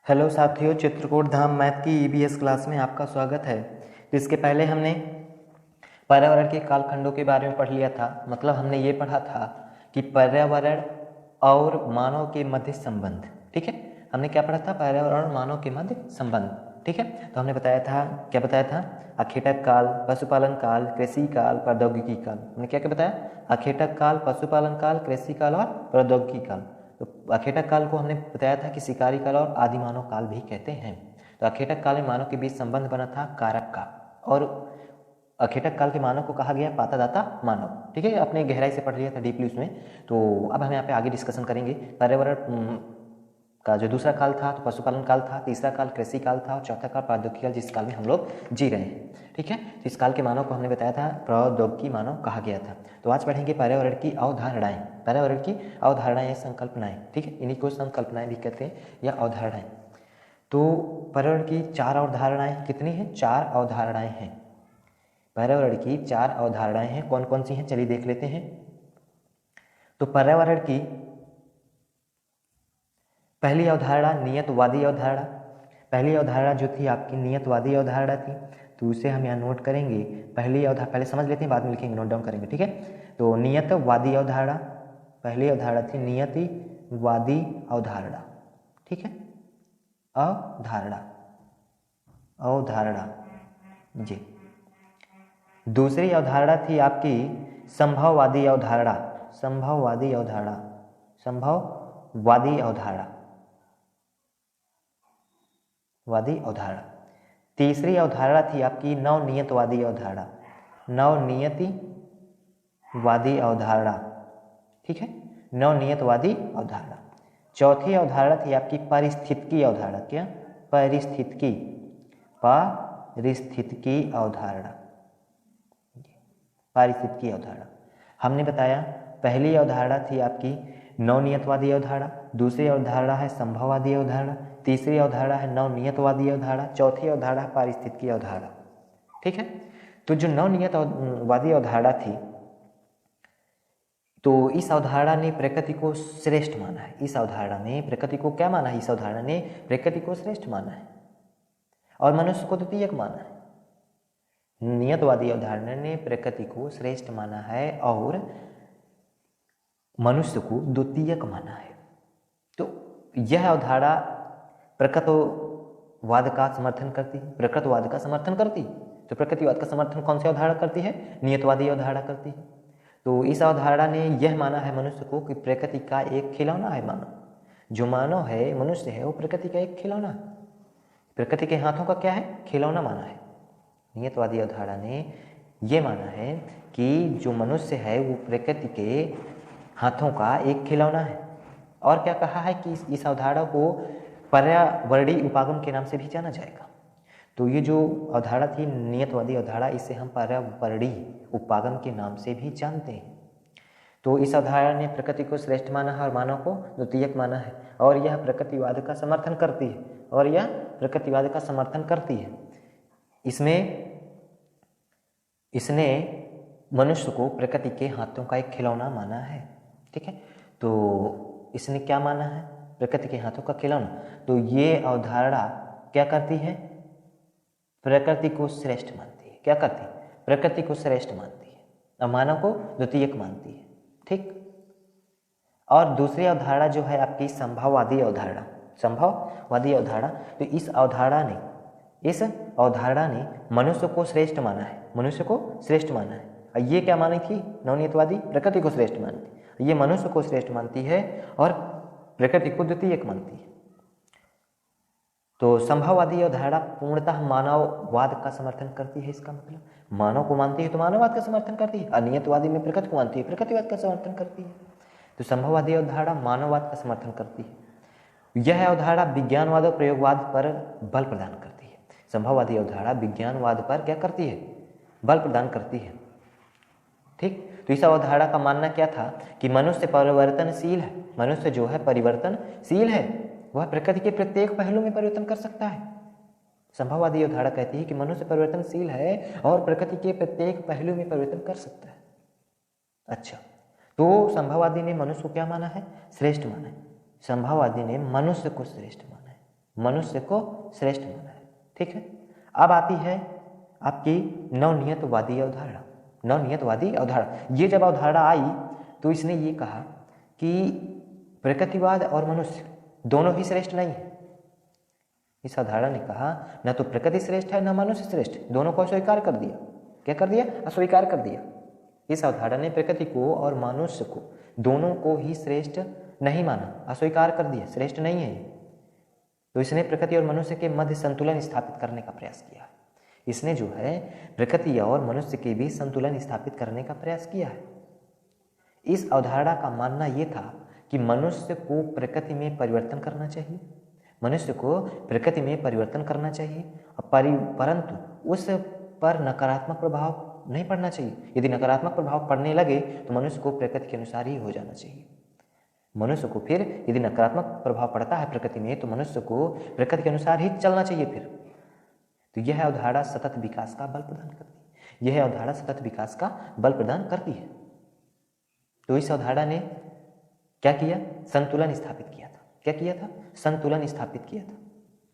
Hello साथियों, चित्रकूट धाम math की EBS class में आपका स्वागत है। तो इसके पहले हमने पर्यावरण के कालखंडों के बारे में पढ़ लिया था। मतलब हमने ये पढ़ा था कि पर्यावरण और मानव के मध्य संबंध। ठीक है, हमने क्या पढ़ा था? पर्यावरण और मानव के मध्य संबंध। ठीक है, तो हमने बताया था, क्या बताया था? अखेटक काल, पशुपालन काल, कृषि काल, प्रौद्योगिकी काल। हमने क्या क्या बताया? अखेटक काल, पशुपालन काल, कृषि काल और प्रौद्योगिकी काल। तो अखेटक काल को हमने बताया था कि शिकारी काल और आदि मानव काल भी कहते हैं। तो अखेटक काल में मानव के बीच संबंध बना था कारक का, और अखेटक काल के मानव को कहा गया पातादाता मानव। ठीक है, अपने गहराई से पढ़ लिया था डीपली उसमें। तो अब हम यहाँ पे आगे डिस्कशन करेंगे। पर्यावरण का जो दूसरा काल था तो पशुपालन काल था, तीसरा काल कृषि काल था और चौथा काल प्रौद्योगिकी काल, जिस काल में हम लोग जी रहे हैं। ठीक है, तो इस काल के मानव को हमने बताया था प्रौद्योगिकी मानव कहा गया था। तो आज पढ़ेंगे पर्यावरण की अवधारणाएं। पर्यावरण की अवधारणाएं, संकल्पनाएं। ठीक है, इन्हीं को संकल्पनाएं भी कहते हैं या अवधारणाएं। तो पर्यावरण की चार अवधारणाएं कितनी हैं? चार अवधारणाएं हैं। पर्यावरण की चार अवधारणाएं हैं। कौन कौन सी हैं चलिए देख लेते हैं। तो पर्यावरण की पहली अवधारणा नियतवादी अवधारणा। पहली अवधारणा जो थी आपकी नियतवादी अवधारणा थी, तो उसे हम यहाँ नोट करेंगे। पहली अवधारणा पहले समझ लेते हैं, बाद में लिखेंगे, नोट डाउन करेंगे। ठीक है, तो नियतवादी अवधारणा, पहली अवधारणा थी नियतिवादी अवधारणा। ठीक है, अवधारणा, अवधारणा जी। दूसरी अवधारणा थी आपकी संभववादी अवधारणा। संभववादी अवधारणा, संभववादी अवधारणा, वादी अवधारणा। तीसरी अवधारणा थी आपकी नवनियतवादी अवधारणा, नवनियतिवादी अवधारणा। ठीक है, नवनियतवादी अवधारणा। चौथी अवधारणा थी आपकी पारिस्थितिकी अवधारणा। क्या? पारिस्थितिकी, पारिस्थितिकी अवधारणा, पारिस्थितिकी अवधारणा। हमने बताया पहली अवधारणा थी आपकी नवनियतवादी अवधारणा, दूसरी अवधारणा है संभववादी अवधारणा, तीसरी अवधारणा है नवनियतवादी अवधारणा, चौथी अवधारणा है पारिस्थितिकी अवधारणा। ठीक है, तो जो नवनियतवादी अवधारणा थी, तो इस अवधारणा ने प्रकृति को श्रेष्ठ माना है। इस अवधारणा ने प्रकृति को क्या माना है? इस अवधारणा ने प्रकृति को श्रेष्ठ माना है और मनुष्य को द्वितीयक माना है। नियतवादी अवधारणा ने प्रकृति को श्रेष्ठ माना है और मनुष्य को द्वितीयक माना है। तो यह अवधारणा प्रकृतिवाद का समर्थन करती है। प्रकृतिवाद का समर्थन करती है। तो प्रकृतिवाद का समर्थन कौन सी अवधारणा करती है? नियतवादी अवधारणा करती है। तो इस अवधारणा ने यह माना है मनुष्य को कि प्रकृति का एक खिलौना है मानव। जो मानव है, मनुष्य है, वो प्रकृति का एक खिलौना है। प्रकृति के हाथों का क्या है? खिलौना माना है। नियतवादी अवधारणा ने यह माना है कि जो मनुष्य है वो प्रकृति के हाथों का एक खिलौना है। और क्या कहा है कि इस अवधारणा को पर्यावरणीय उपागम के नाम से भी जाना जाएगा। तो ये जो अवधारणा थी नियतवादी अवधारणा, इसे हम पर्यावरणीय उपागम के नाम से भी जानते हैं। तो इस अवधारणा ने प्रकृति को श्रेष्ठ माना है और मानव को द्वितीयक माना है, और यह प्रकृतिवाद का समर्थन करती है, और यह प्रकृतिवाद का समर्थन करती है। इसने मनुष्य को प्रकृति के हाथों का एक खिलौना माना है। ठीक है, तो इसने क्या माना है? प्रकृति के हाथों का खिलौना। तो ये अवधारणा क्या करती है? प्रकृति को श्रेष्ठ मानती है। क्या करती है? प्रकृति को श्रेष्ठ मानती है और मानव को द्वितीयक मानती है। ठीक, और दूसरी अवधारणा जो है आपकी संभववादी अवधारणा। संभववादी अवधारणा, तो इस अवधारणा ने मनुष्य को श्रेष्ठ माना है। मनुष्य को श्रेष्ठ माना है। और ये क्या मानी थी? नवनियतवादी प्रकृति को श्रेष्ठ मानती। ये मनुष्य को श्रेष्ठ मानती है और प्रकृति को द्वितीयक मानती है। तो संभववादी अवधारणा पूर्णतः मानववाद का समर्थन करती है। इसका मतलब मानव को मानती है तो मानववाद का समर्थन करती है। अनियतवादी में प्रकृति को मानती है, प्रकृतिवाद का समर्थन करती है। तो संभववादी अवधारणा मानववाद का समर्थन करती है। यह अवधारणा विज्ञानवाद और प्रयोगवाद पर बल प्रदान करती है। संभववादी अवधारणा विज्ञानवाद पर क्या करती है? बल प्रदान करती है। ठीक, तो इस अवधारणा का मानना क्या था कि मनुष्य परिवर्तनशील है। मनुष्य जो है परिवर्तनशील है, वह प्रकृति के प्रत्येक पहलू में परिवर्तन कर सकता है। संभववादी अवधारणा कहती है कि मनुष्य परिवर्तनशील है और प्रकृति के प्रत्येक पहलू में परिवर्तन कर सकता है। अच्छा, तो संभववादी ने मनुष्य को क्या माना है? श्रेष्ठ माना है। संभववादी ने मनुष्य को श्रेष्ठ माना है। मनुष्य को श्रेष्ठ माना है। ठीक है, अब आती है आपकी नवनियतवादी अवधारणा। नवनियतवादी अवधारणा, ये जब अवधारणा आई तो इसने ये कहा कि प्रकृतिवाद और मनुष्य दोनों ही श्रेष्ठ नहीं है। इस अवधारणा ने कहा न तो प्रकृति श्रेष्ठ है न मनुष्य श्रेष्ठ, दोनों को अस्वीकार कर दिया। क्या कर दिया? अस्वीकार कर दिया। इस अवधारणा ने प्रकृति को और मनुष्य को दोनों को ही श्रेष्ठ नहीं माना, अस्वीकार कर दिया, श्रेष्ठ नहीं है। तो इसने प्रकृति और मनुष्य के मध्य संतुलन स्थापित करने का प्रयास किया। इसने जो है प्रकृति और मनुष्य के बीच संतुलन स्थापित करने का प्रयास किया है। इस अवधारणा का मानना यह था कि मनुष्य को प्रकृति में परिवर्तन करना चाहिए, मनुष्य को प्रकृति में परिवर्तन करना चाहिए, परंतु उस पर नकारात्मक प्रभाव नहीं पड़ना चाहिए। यदि नकारात्मक प्रभाव पड़ने लगे तो मनुष्य को प्रकृति के अनुसार ही हो जाना चाहिए। मनुष्य को फिर यदि नकारात्मक प्रभाव पड़ता है प्रकृति में तो मनुष्य को प्रकृति के अनुसार ही चलना चाहिए फिर। तो यह अवधारणा सतत विकास का बल प्रदान करती है। यह अवधारणा सतत विकास का बल प्रदान करती है। तो इस अवधारणा ने क्या किया? संतुलन स्थापित किया था। क्या किया था? संतुलन स्थापित किया था।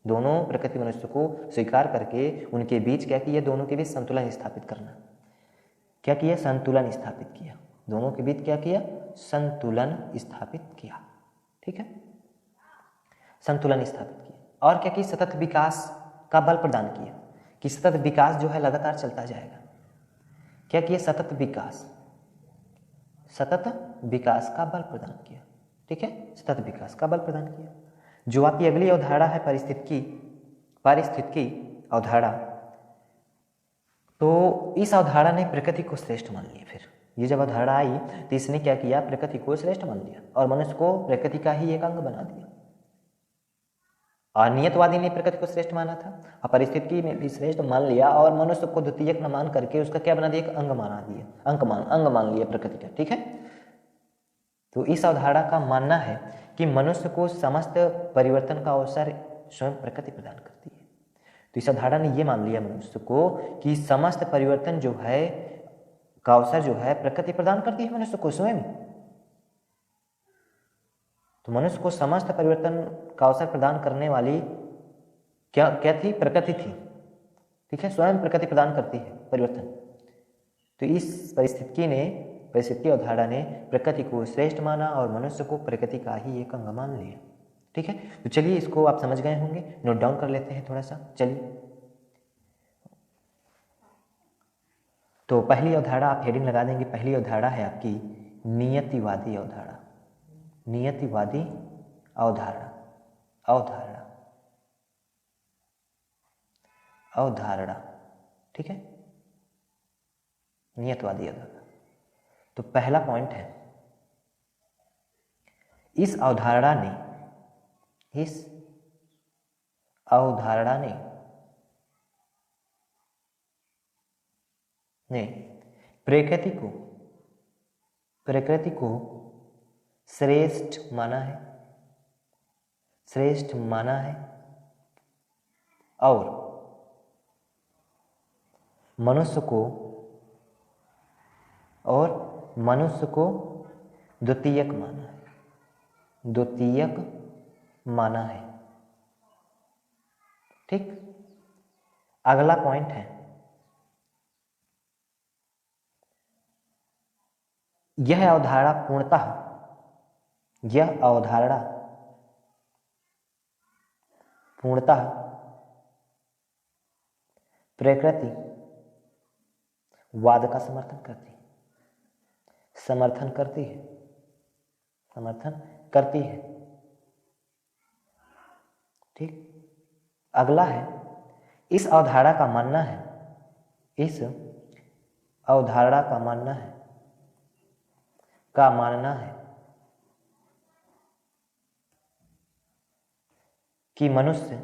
दोनों प्रकृति मनुष्य को स्वीकार करके उनके बीच क्या किया? दोनों के बीच संतुलन स्थापित करना। क्या किया? संतुलन स्थापित किया। दोनों के बीच क्या किया? संतुलन स्थापित किया। ठीक है, संतुलन स्थापित किया। और क्या किया? सतत विकास का बल प्रदान किया कि सतत विकास जो है लगातार चलता जाएगा। क्या किया? सतत विकास का बल प्रदान किया। ठीक है, सतत विकास का बल प्रदान किया। जो आपकी अगली अवधारणा है पारिस्थितिकी अवधारणा, तो इस अवधारणा ने प्रकृति को श्रेष्ठ मान लिया। फिर ये जब अवधारणा आई तो इसने क्या किया? प्रकृति को श्रेष्ठ मान लिया और मनुष्य को प्रकृति का ही एक अंग बना दिया। अनियतवादी ने प्रकृति को श्रेष्ठ माना था और परिस्थिति में भी श्रेष्ठ मान लिया और मनुष्य को द्वितीयक न मान करके उसका क्या बना दिया? एक अंग बना दिया, अंग मान लिया प्रकृति का। ठीक है, तो इस अवधारणा का मानना है कि मनुष्य को समस्त परिवर्तन का अवसर स्वयं प्रकृति प्रदान करती है। तो इस अवधारणा ने यह मान लिया मनुष्य को कि समस्त परिवर्तन जो है का अवसर जो है प्रकृति प्रदान करती है मनुष्य को स्वयं। तो मनुष्य को समस्त परिवर्तन का अवसर प्रदान करने वाली क्या थी? प्रकृति थी। ठीक है, स्वयं प्रकृति प्रदान करती है परिवर्तन। तो इस परिस्थिति अवधारणा ने प्रकृति को श्रेष्ठ माना और मनुष्य को प्रकृति का ही एक अंग मान लिया। ठीक है, तो चलिए इसको आप समझ गए होंगे, नोट डाउन कर लेते हैं थोड़ा सा। चलिए, तो पहली अवधारणा आप हेडिंग लगा देंगे। पहली अवधारणा है आपकी नियतिवादी अवधारणा। नियतिवादी अवधारणा। ठीक है, नियतवादी अवधारणा। तो पहला पॉइंट है, इस अवधारणा ने प्रकृति को श्रेष्ठ माना है और मनुष्य को द्वितीयक माना है। ठीक, अगला पॉइंट है, यह अवधारणा पूर्णतः प्रकृतिवाद का समर्थन करती है। ठीक, अगला है, इस अवधारणा का मानना है कि मनुष्य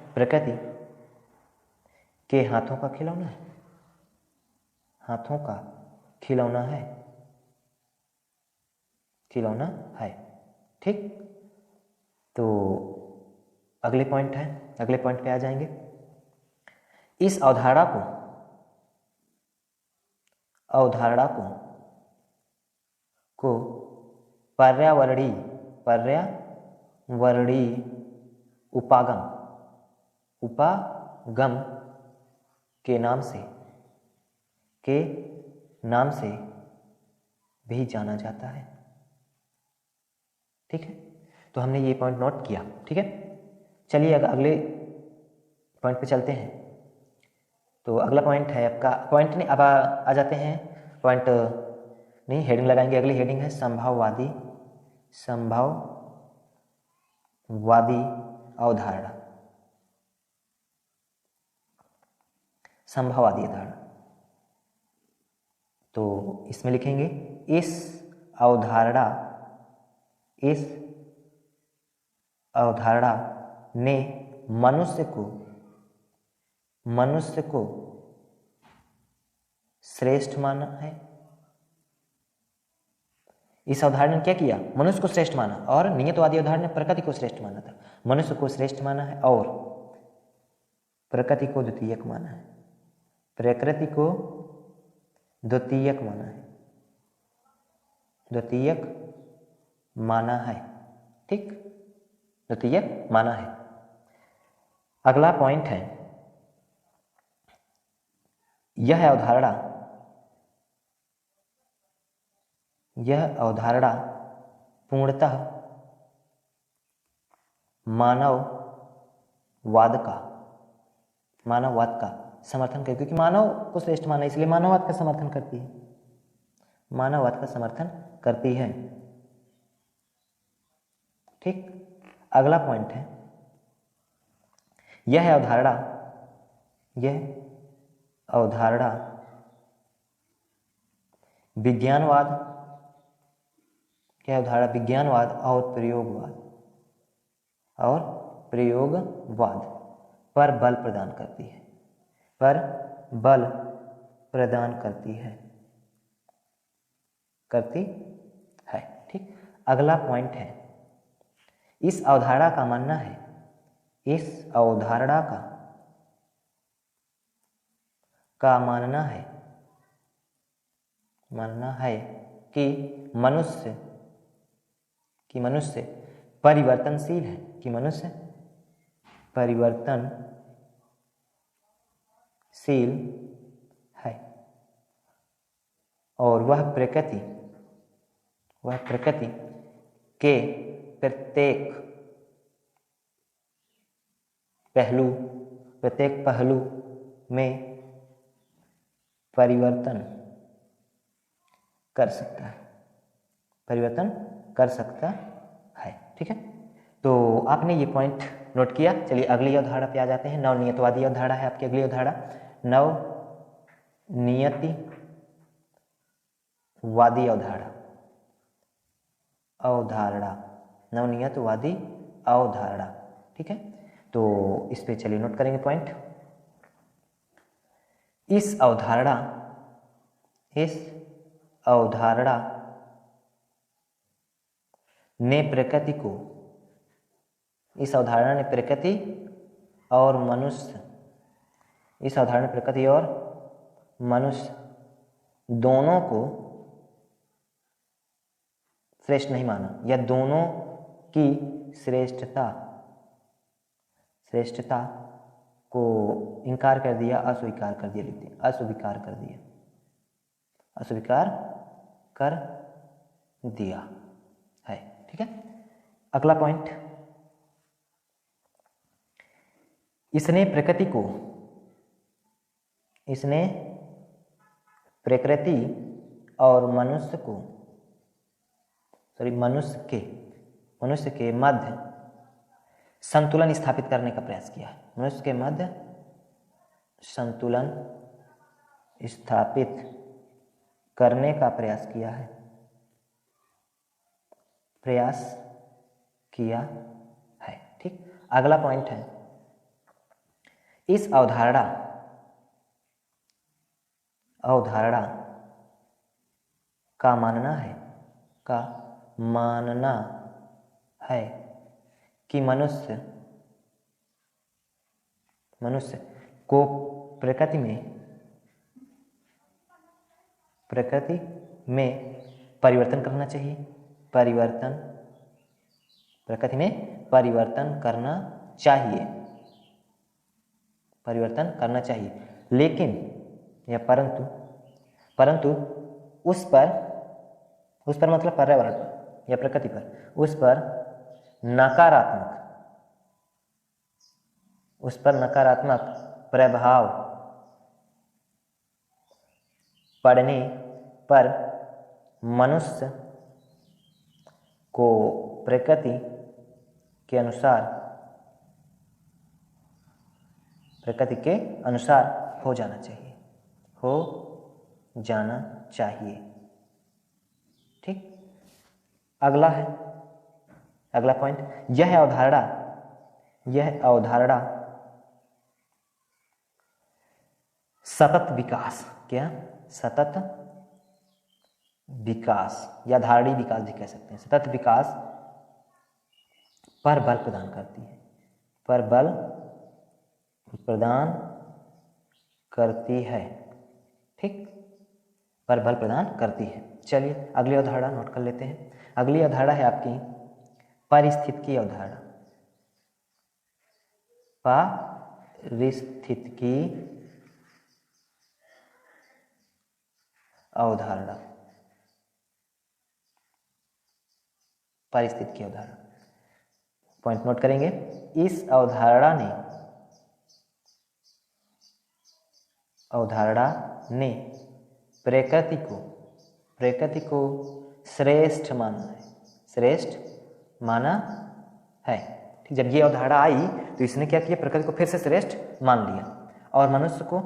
प्रकृति के हाथों का खिलौना है। ठीक, तो अगले पॉइंट पे आ जाएंगे। इस अवधारणा को को पर्यावरणीय उपागम के नाम से भी जाना जाता है। ठीक है, तो हमने ये पॉइंट नोट किया। ठीक है, चलिए अगले पॉइंट पे चलते हैं। तो अगला पॉइंट है आपका, पॉइंट नहीं, अब आ जाते हैं पॉइंट नहीं, हेडिंग लगाएंगे। अगली हेडिंग है संभाववादी अवधारणा। संभाववादी अवधारणा, तो इसमें लिखेंगे इस अवधारणा ने मनुष्य को श्रेष्ठ माना है। इस अवधारणा ने क्या किया? मनुष्य को श्रेष्ठ माना, और नियतवादी अवधारणा ने प्रकृति को श्रेष्ठ माना था। मनुष्य को श्रेष्ठ माना है और प्रकृति को द्वितीयक माना है। प्रकृति को द्वितीयक माना है। ठीक, द्वितीयक माना है। अगला पॉइंट है, यह अवधारणा पूर्णतः मानववाद का समर्थन करती है, क्योंकि मानव को श्रेष्ठ माना, इसलिए मानववाद का समर्थन करती है। ठीक, अगला पॉइंट है, यह अवधारणा विज्ञानवाद और प्रयोगवाद पर बल प्रदान करती है। ठीक, अगला पॉइंट है, इस अवधारणा का मानना है कि मनुष्य परिवर्तनशील है और वह प्रकृति के प्रत्येक पहलू में परिवर्तन कर सकता है। ठीक है, तो आपने ये पॉइंट नोट किया। चलिए अगली अवधारणा पे आ जाते हैं। नवनियतवादी अवधारणा है आपकी अगली अवधारणा। नवनियतवादी अवधारणा। ठीक है, तो इस पे चलिए नोट करेंगे पॉइंट। इस अवधारणा ने प्रकृति और मनुष्य दोनों को श्रेष्ठ नहीं माना, या दोनों की श्रेष्ठता को इनकार कर दिया, अस्वीकार कर दिया है। ठीक है, अगला पॉइंट, इसने प्रकृति और मनुष्य के मध्य संतुलन स्थापित करने का प्रयास किया है। मनुष्य के मध्य संतुलन स्थापित करने का प्रयास किया है। ठीक, अगला पॉइंट है, इस अवधारणा का मानना है कि मनुष्य को प्रकृति में परिवर्तन करना चाहिए, परिवर्तन, प्रकृति में परिवर्तन करना चाहिए, परिवर्तन करना चाहिए, लेकिन या परंतु उस पर मतलब पर्यावरण पर या प्रकृति पर, उस पर नकारात्मक प्रभाव पड़ने पर मनुष्य को प्रकृति के अनुसार हो जाना चाहिए। ठीक, अगला पॉइंट, यह अवधारणा सतत विकास या धारणी विकास भी कह सकते हैं, सतत विकास पर बल प्रदान करती है, ठीक, पर बल प्रदान करती है। चलिए अगली अवधारणा नोट कर लेते हैं। अगली अवधारणा है आपकी पारिस्थितिकी अवधारणा। पारिस्थितिकी अवधारणा पॉइंट नोट करेंगे। इस अवधारणा ने प्रकृति को श्रेष्ठ माना है। ठीक, जब ये अवधारणा आई तो इसने क्या किया, प्रकृति को फिर से श्रेष्ठ मान लिया और मनुष्य को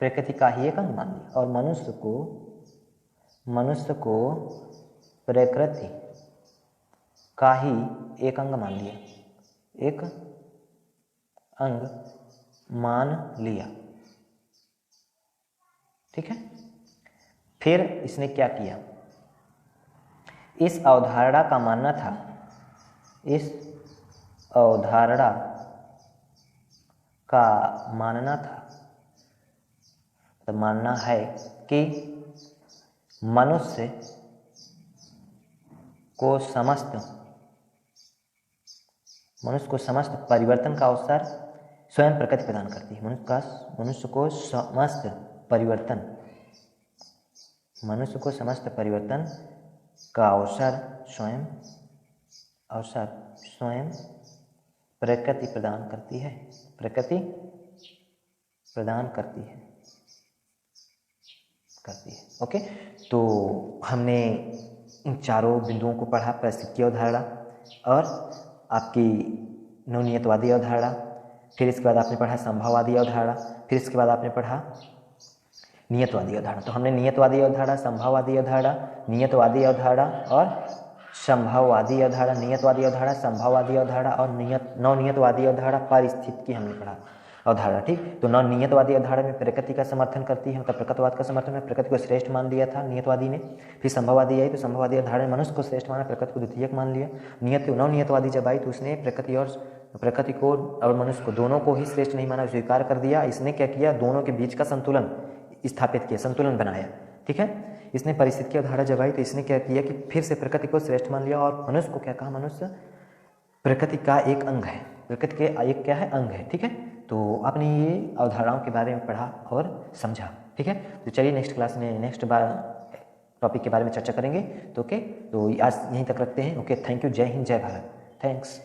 प्रकृति का ही एक अंग मान लिया, और मनुष्य को प्रकृति का ही एक अंग मान लिया, ठीक है। फिर इसने क्या किया, इस अवधारणा का मानना था तो मानना है कि मनुष्य को समस्त परिवर्तन का अवसर स्वयं प्रकृति प्रदान करती है। मनुष्य को समस्त परिवर्तन का अवसर स्वयं प्रकृति प्रदान करती है। ओके, तो हमने इन चारों बिंदुओं को पढ़ा, पारिस्थितिकी अवधारणा और आपकी नवनियतवादी अवधारणा, फिर इसके बाद आपने पढ़ा संभाववादी अवधारणा, फिर इसके बाद आपने पढ़ा नियतवादी अवधारणा। तो हमने नियतवादी अवधारणा, संभाववादी अवधारणा, नियतवादी अवधारणा और संभाववादी अवधारणा, नियतवादी अवधारणा, संभाववादी अवधारणा और नवनियतवादी अवधारणा, पारिस्थितिकी हमने पढ़ा अवधारणा। ठीक, तो नवनियतवादी अवधारणा में प्रकृति का समर्थन करती है, मतलब प्रकृतिवाद का समर्थन है, प्रकृति को श्रेष्ठ मान लिया था नियतवादी ने। फिर संभाववादी आई तो संभाववादी अवधारणा में मनुष्य को श्रेष्ठ माना, प्रकृति को द्वितीयक मान लिया। नवनियतवादी जब आई तो उसने प्रकृति को और मनुष्य को दोनों को ही श्रेष्ठ नहीं माना, स्वीकार कर दिया। इसने क्या किया, दोनों के बीच का संतुलन स्थापित किया, संतुलन बनाया। ठीक है, इसने पारिस्थितिकी अवधारणा जब आई तो इसने क्या किया कि फिर से प्रकृति को श्रेष्ठ मान लिया और मनुष्य को क्या कहा, मनुष्य प्रकृति का एक अंग है, प्रकृति के एक क्या है, अंग है। ठीक है, तो आपने ये अवधारणाओं के बारे में पढ़ा और समझा। ठीक है, तो चलिए नेक्स्ट क्लास में नेक्स्ट बार टॉपिक के बारे में चर्चा करेंगे। तो ओके, तो आज यहीं तक रखते हैं। ओके, थैंक यू, जय हिंद, जय भारत, थैंक्स।